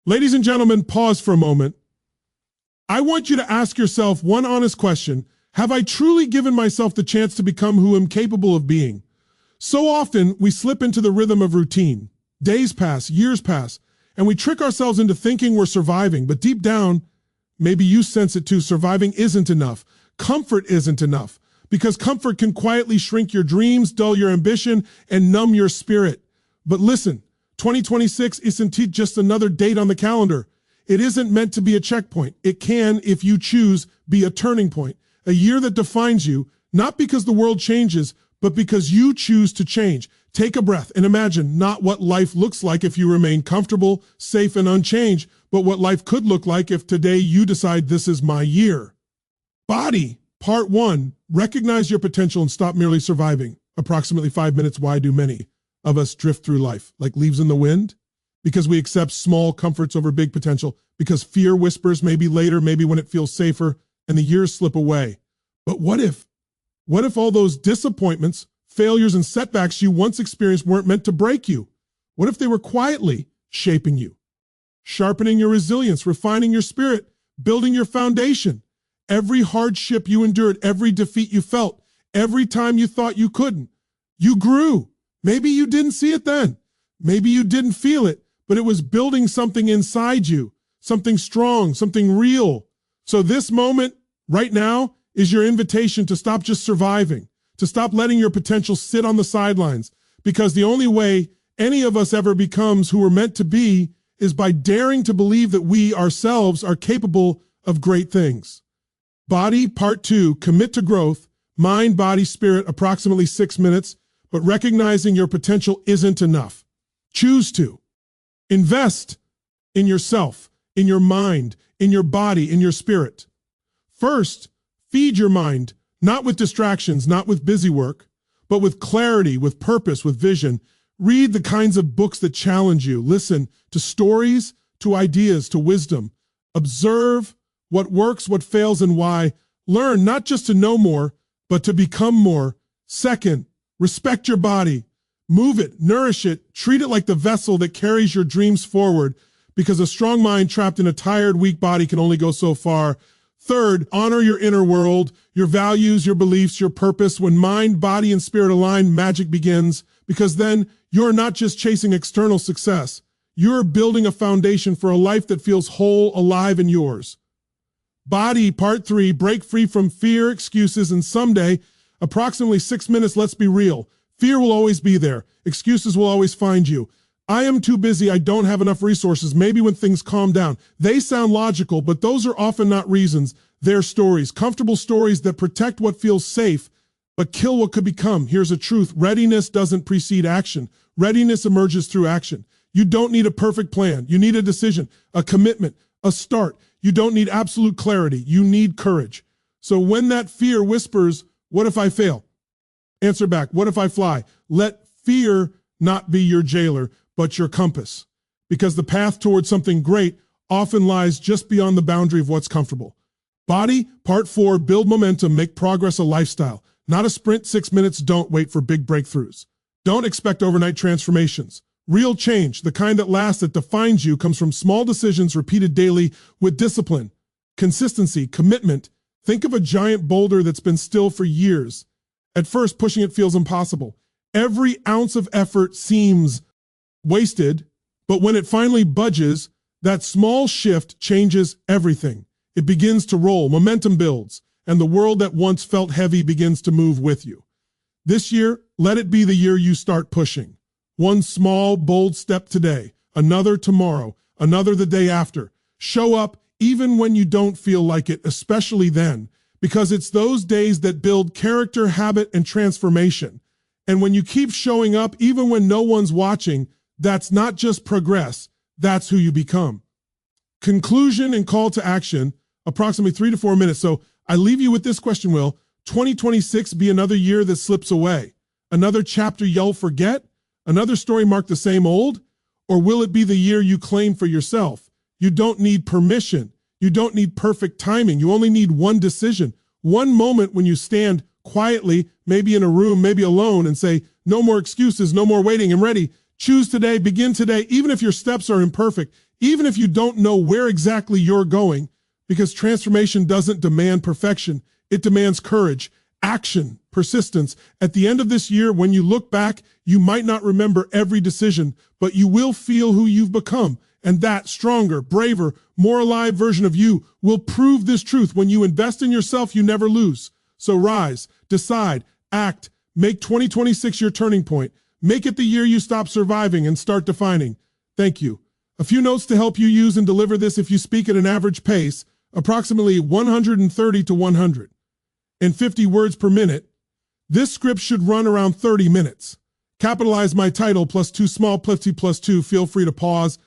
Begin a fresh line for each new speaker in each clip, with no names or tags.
Ladies and gentlemen, pause for a moment. I want you to ask yourself one honest question. Have I truly given myself the chance to become who I'm capable of being? So often we slip into the rhythm of routine. Days pass, years pass, and we trick ourselves into thinking we're surviving. But deep down, maybe you sense it too, surviving isn't enough. Comfort isn't enough, because comfort can quietly shrink your dreams, dull your ambition, and numb your spirit. But listen, 2026 isn't just another date on the calendar. It isn't meant to be a checkpoint. It can, if you choose, be a turning point. A year that defines you, not because the world changes, but because you choose to change. Take a breath and imagine not what life looks like if you remain comfortable, safe, and unchanged, but what life could look like if today you decide this is my year. Body, part 1, recognize your potential and stop merely surviving. Approximately 5 minutes, why do many of us drift through life like leaves in the wind? Because we accept small comforts over big potential, because fear whispers maybe later, maybe when it feels safer, and the years slip away. But what if all those disappointments, failures, and setbacks you once experienced weren't meant to break you? What if they were quietly shaping you, sharpening your resilience, refining your spirit, building your foundation? Every hardship you endured, every defeat you felt, every time you thought you couldn't, you grew. Maybe you didn't see it then. Maybe you didn't feel it, but it was building something inside you, something strong, something real. So this moment right now is your invitation to stop just surviving, to stop letting your potential sit on the sidelines, because the only way any of us ever becomes who we're meant to be is by daring to believe that we ourselves are capable of great things. Body, part 2, commit to growth, mind, body, spirit, approximately 6 minutes, but recognizing your potential isn't enough. Choose to. Invest in yourself, in your mind, in your body, in your spirit. First, feed your mind, not with distractions, not with busy work, but with clarity, with purpose, with vision. Read the kinds of books that challenge you. Listen to stories, to ideas, to wisdom. Observe what works, what fails, and why. Learn not just to know more, but to become more. Second, respect your body. Move it, nourish it, treat it like the vessel that carries your dreams forward, because a strong mind trapped in a tired, weak body can only go so far. Third, honor your inner world, your values, your beliefs, your purpose. When mind, body, and spirit align, magic begins, because then you're not just chasing external success. You're building a foundation for a life that feels whole, alive, and yours. Body, part 3, break free from fear, excuses, and someday, approximately 6 minutes, let's be real. Fear will always be there. Excuses will always find you. I am too busy. I don't have enough resources. Maybe when things calm down. They sound logical, but those are often not reasons. They're stories, comfortable stories that protect what feels safe, but kill what could become. Here's a truth. Readiness doesn't precede action. Readiness emerges through action. You don't need a perfect plan. You need a decision, a commitment, a start. You don't need absolute clarity. You need courage. So when that fear whispers, what if I fail? Answer back, what if I fly? Let fear not be your jailer, but your compass. Because the path towards something great often lies just beyond the boundary of what's comfortable. Body, part 4, build momentum, make progress a lifestyle. Not a sprint, 6 minutes, don't wait for big breakthroughs. Don't expect overnight transformations. Real change, the kind that lasts, that defines you, comes from small decisions repeated daily with discipline, consistency, commitment. Think of a giant boulder that's been still for years. At first, pushing it feels impossible. Every ounce of effort seems wasted, but when it finally budges, that small shift changes everything. It begins to roll, momentum builds, and the world that once felt heavy begins to move with you. This year, let it be the year you start pushing. One small, bold step today, another tomorrow, another the day after. Show up even when you don't feel like it, especially then, because it's those days that build character, habit, and transformation. And when you keep showing up, even when no one's watching, that's not just progress, that's who you become. Conclusion and call to action, approximately 3 to 4 minutes. So I leave you with this question, Will 2026 be another year that slips away? Another chapter you'll forget? Another story marked the same old? Or will it be the year you claim for yourself? You don't need permission. You don't need perfect timing. You only need one decision, one moment when you stand quietly, maybe in a room, maybe alone, and say, no more excuses, no more waiting, I'm ready. Choose today, begin today, even if your steps are imperfect, even if you don't know where exactly you're going, because transformation doesn't demand perfection. It demands courage, action, persistence. At the end of this year, when you look back, you might not remember every decision, but you will feel who you've become. And that stronger, braver, more alive version of you will prove this truth. When you invest in yourself, you never lose. So rise, decide, act, make 2026 your turning point. Make it the year you stop surviving and start defining. Thank you. A few notes to help you use and deliver this if you speak at an average pace, approximately 130 to 150 words per minute. This script should run around 30 minutes. Capitalize my title plus 2 small plus 2. Feel free to pause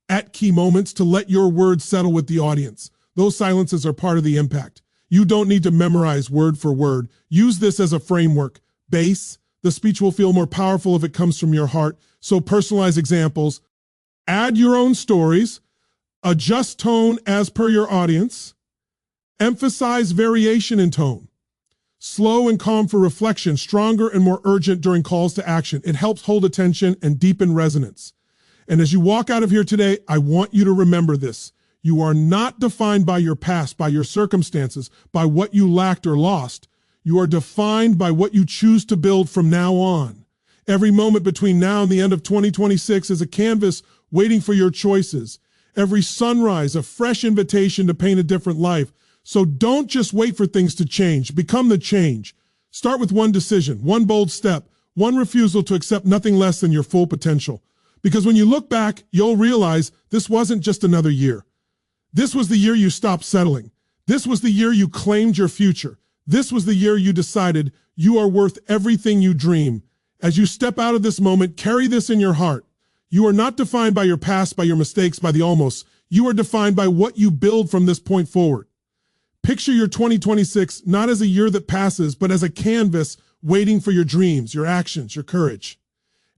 at key moments to let your words settle with the audience. Those silences are part of the impact. You don't need to memorize word for word. Use this as a framework. Base. The speech will feel more powerful if it comes from your heart. So personalize examples. Add your own stories. Adjust tone as per your audience. Emphasize variation in tone. Slow and calm for reflection, stronger and more urgent during calls to action. It helps hold attention and deepen resonance. And as you walk out of here today, I want you to remember this. You are not defined by your past, by your circumstances, by what you lacked or lost. You are defined by what you choose to build from now on. Every moment between now and the end of 2026 is a canvas waiting for your choices. Every sunrise, a fresh invitation to paint a different life. So don't just wait for things to change. Become the change. Start with one decision, one bold step, one refusal to accept nothing less than your full potential. Because when you look back, you'll realize this wasn't just another year. This was the year you stopped settling. This was the year you claimed your future. This was the year you decided you are worth everything you dream. As you step out of this moment, carry this in your heart. You are not defined by your past, by your mistakes, by the almost. You are defined by what you build from this point forward. Picture your 2026 not as a year that passes, but as a canvas waiting for your dreams, your actions, your courage.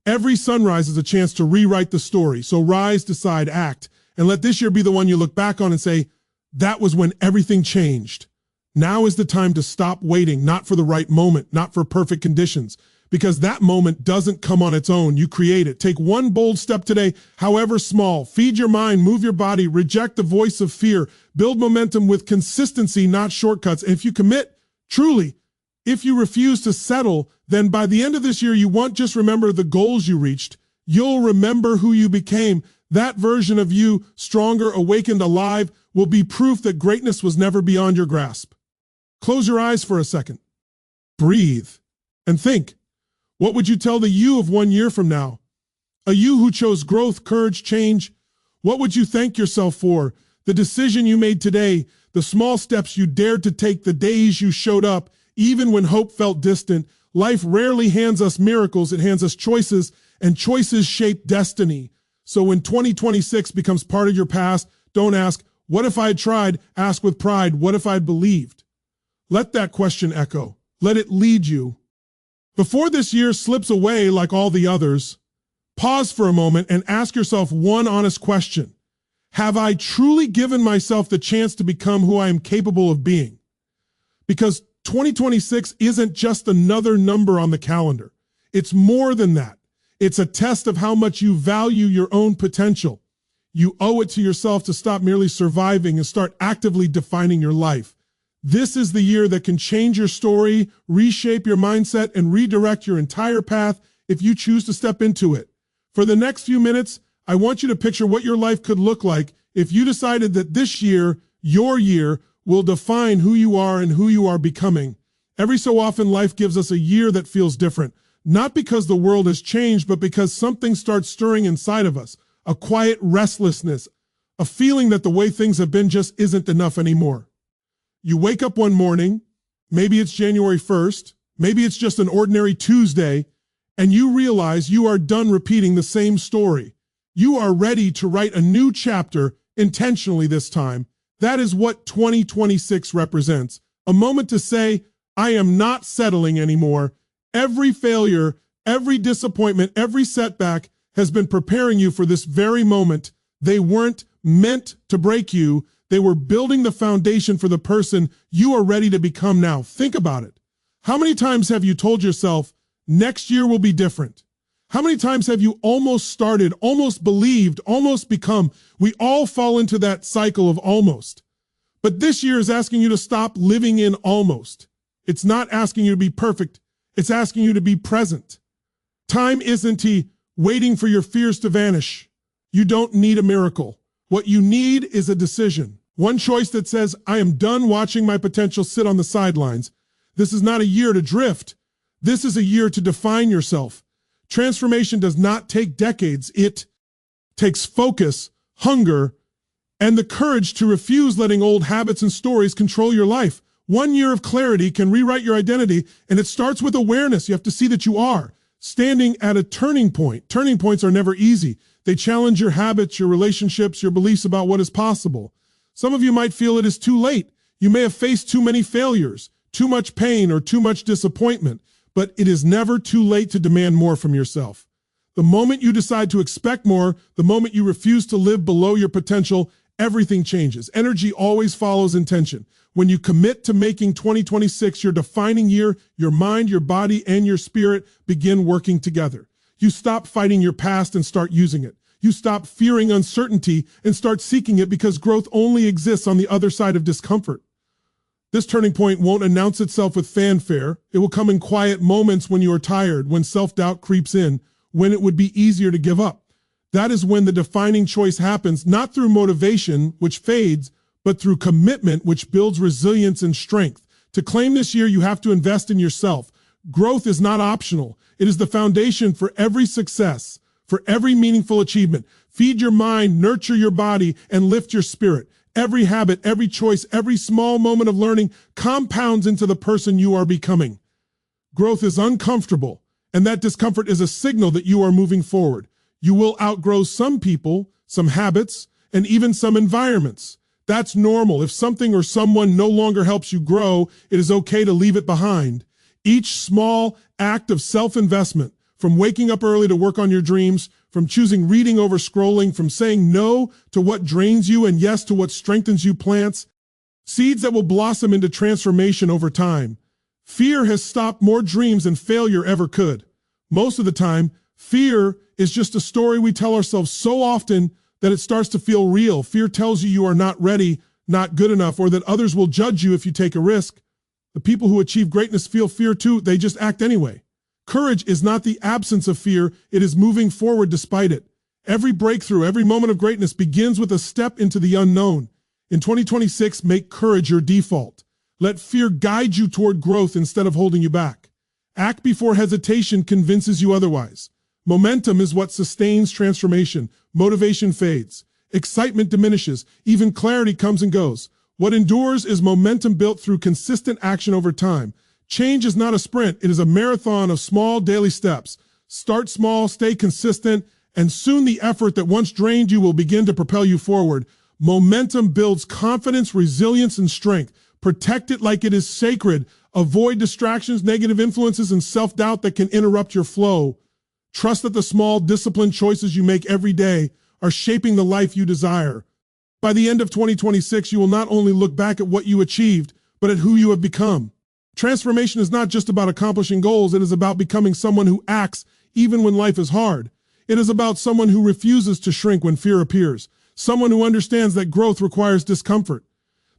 Every sunrise is a chance to rewrite the story. So rise, decide, act, and let this year be the one you look back on and say, that was when everything changed. Now is the time to stop waiting, not for the right moment, not for perfect conditions, because that moment doesn't come on its own. You create it. Take one bold step today, however small. Feed your mind, move your body, reject the voice of fear, build momentum with consistency, not shortcuts. And if you commit, truly, if you refuse to settle, then by the end of this year, you won't just remember the goals you reached. You'll remember who you became. That version of you, stronger, awakened, alive, will be proof that greatness was never beyond your grasp. Close your eyes for a second. Breathe and think. What would you tell the you of 1 year from now? A you who chose growth, courage, change. What would you thank yourself for? The decision you made today, the small steps you dared to take, the days you showed up, even when hope felt distant. Life rarely hands us miracles. It hands us choices, and choices shape destiny. So when 2026 becomes part of your past, don't ask, what if I had tried? Ask with pride, what if I had believed? Let that question echo. Let it lead you. Before this year slips away like all the others, pause for a moment and ask yourself one honest question. Have I truly given myself the chance to become who I am capable of being? Because 2026 isn't just another number on the calendar. It's more than that. It's a test of how much you value your own potential. You owe it to yourself to stop merely surviving and start actively defining your life. This is the year that can change your story, reshape your mindset, and redirect your entire path if you choose to step into it. For the next few minutes, I want you to picture what your life could look like if you decided that this year, your year, will define who you are and who you are becoming. Every so often, life gives us a year that feels different, not because the world has changed, but because something starts stirring inside of us, a quiet restlessness, a feeling that the way things have been just isn't enough anymore. You wake up one morning, maybe it's January 1st, maybe it's just an ordinary Tuesday, and you realize you are done repeating the same story. You are ready to write a new chapter intentionally this time. That is what 2026 represents. A moment to say, I am not settling anymore. Every failure, every disappointment, every setback has been preparing you for this very moment. They weren't meant to break you. They were building the foundation for the person you are ready to become now. Think about it. How many times have you told yourself, next year will be different? How many times have you almost started, almost believed, almost become? We all fall into that cycle of almost. But this year is asking you to stop living in almost. It's not asking you to be perfect. It's asking you to be present. Time isn't waiting for your fears to vanish. You don't need a miracle. What you need is a decision. One choice that says, I am done watching my potential sit on the sidelines. This is not a year to drift. This is a year to define yourself. Transformation does not take decades. It takes focus, hunger, and the courage to refuse letting old habits and stories control your life. 1 year of clarity can rewrite your identity, and it starts with awareness. You have to see that you are standing at a turning point. Turning points are never easy. They challenge your habits, your relationships, your beliefs about what is possible. Some of you might feel it is too late. You may have faced too many failures, too much pain, or too much disappointment, but it is never too late to demand more from yourself. The moment you decide to expect more, the moment you refuse to live below your potential, everything changes. Energy always follows intention. When you commit to making 2026 your defining year, your mind, your body, and your spirit begin working together. You stop fighting your past and start using it. You stop fearing uncertainty and start seeking it, because growth only exists on the other side of discomfort. This turning point won't announce itself with fanfare. It will come in quiet moments when you are tired, when self-doubt creeps in, when it would be easier to give up. That is when the defining choice happens, not through motivation, which fades, but through commitment, which builds resilience and strength. To claim this year, you have to invest in yourself. Growth is not optional. It is the foundation for every success, for every meaningful achievement. Feed your mind, nurture your body, and lift your spirit. Every habit, every choice, every small moment of learning compounds into the person you are becoming. Growth is uncomfortable, and that discomfort is a signal that you are moving forward. You will outgrow some people, some habits, and even some environments. That's normal. If something or someone no longer helps you grow, it is okay to leave it behind. Each small act of self-investment, from waking up early to work on your dreams, from choosing reading over scrolling, from saying no to what drains you and yes to what strengthens you, plants seeds that will blossom into transformation over time. Fear has stopped more dreams than failure ever could. Most of the time, fear is just a story we tell ourselves so often that it starts to feel real. Fear tells you you are not ready, not good enough, or that others will judge you if you take a risk. The people who achieve greatness feel fear too. They just act anyway. Courage is not the absence of fear. It is moving forward despite it. Every breakthrough, every moment of greatness begins with a step into the unknown. In 2026, make courage your default. Let fear guide you toward growth instead of holding you back. Act before hesitation convinces you otherwise. Momentum is what sustains transformation. Motivation fades. Excitement diminishes. Even clarity comes and goes. What endures is momentum built through consistent action over time. Change is not a sprint. It is a marathon of small daily steps. Start small, stay consistent, and soon the effort that once drained you will begin to propel you forward. Momentum builds confidence, resilience, and strength. Protect it like it is sacred. Avoid distractions, negative influences, and self-doubt that can interrupt your flow. Trust that the small, disciplined choices you make every day are shaping the life you desire. By the end of 2026, you will not only look back at what you achieved, but at who you have become. Transformation is not just about accomplishing goals. It is about becoming someone who acts even when life is hard. It is about someone who refuses to shrink when fear appears. Someone who understands that growth requires discomfort.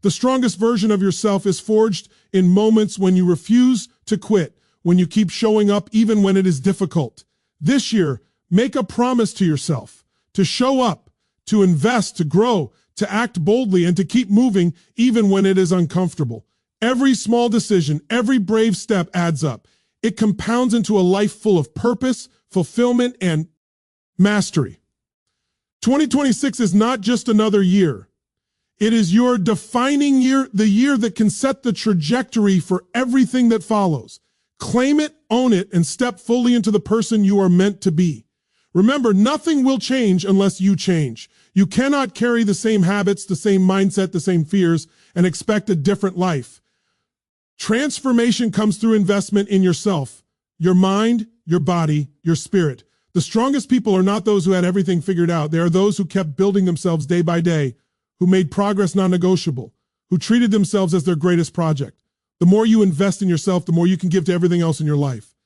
The strongest version of yourself is forged in moments when you refuse to quit, when you keep showing up even when it is difficult. This year, make a promise to yourself to show up, to invest, to grow, to act boldly, and to keep moving even when it is uncomfortable. Every small decision, every brave step adds up. It compounds into a life full of purpose, fulfillment, and mastery. 2026 is not just another year. It is your defining year, the year that can set the trajectory for everything that follows. Claim it, own it, and step fully into the person you are meant to be. Remember, nothing will change unless you change. You cannot carry the same habits, the same mindset, the same fears, and expect a different life. Transformation comes through investment in yourself, your mind, your body, your spirit. The strongest people are not those who had everything figured out. They are those who kept building themselves day by day, who made progress non-negotiable, who treated themselves as their greatest project. The more you invest in yourself, the more you can give to everything else in your life.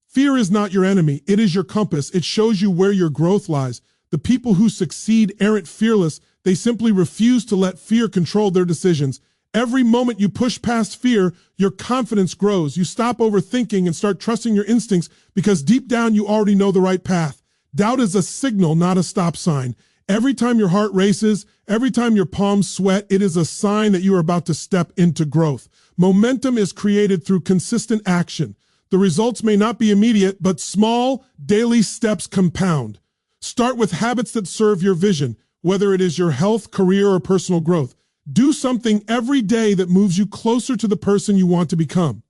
Fear is not your enemy. It is your compass. It shows you where your growth lies. The people who succeed aren't fearless. They simply refuse to let fear control their decisions. Every moment you push past fear, your confidence grows. You stop overthinking and start trusting your instincts because deep down you already know the right path. Doubt is a signal, not a stop sign. Every time your heart races, every time your palms sweat, it is a sign that you are about to step into growth. Momentum is created through consistent action. The results may not be immediate, but small, daily steps compound. Start with habits that serve your vision, whether it is your health, career, or personal growth. Do something every day that moves you closer to the person you want to become.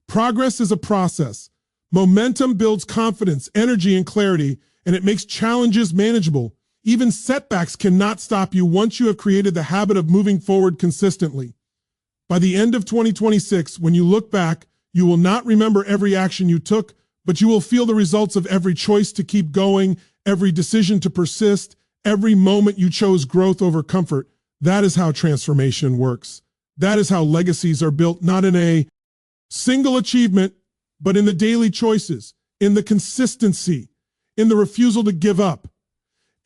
Progress is a process. Momentum builds confidence, energy, and clarity, and it makes challenges manageable. Even setbacks cannot stop you once you have created the habit of moving forward consistently. By the end of 2026, when you look back, you will not remember every action you took, but you will feel the results of every choice to keep going, every decision to persist, every moment you chose growth over comfort. That is how transformation works. That is how legacies are built, not in a single achievement, but in the daily choices, in the consistency, in the refusal to give up.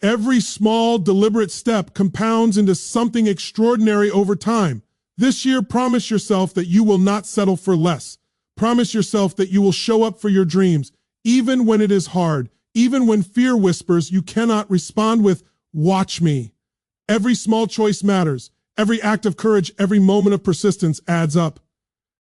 Every small, deliberate step compounds into something extraordinary over time. This year, promise yourself that you will not settle for less. Promise yourself that you will show up for your dreams, even when it is hard, even when fear whispers. You cannot respond with, "Watch me." Every small choice matters. Every act of courage, every moment of persistence adds up.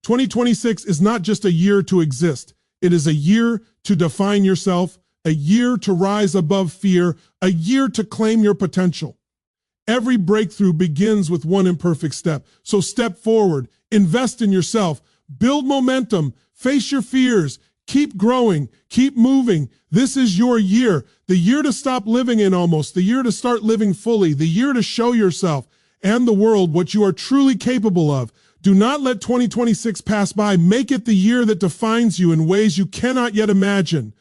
2026 is not just a year to exist. It is a year to define yourself, a year to rise above fear, a year to claim your potential. Every breakthrough begins with one imperfect step. So step forward, invest in yourself, build momentum, face your fears, keep growing, keep moving. This is your year, the year to stop living in almost, the year to start living fully, the year to show yourself and the world what you are truly capable of. Do not let 2026 pass by. Make it the year that defines you in ways you cannot yet imagine.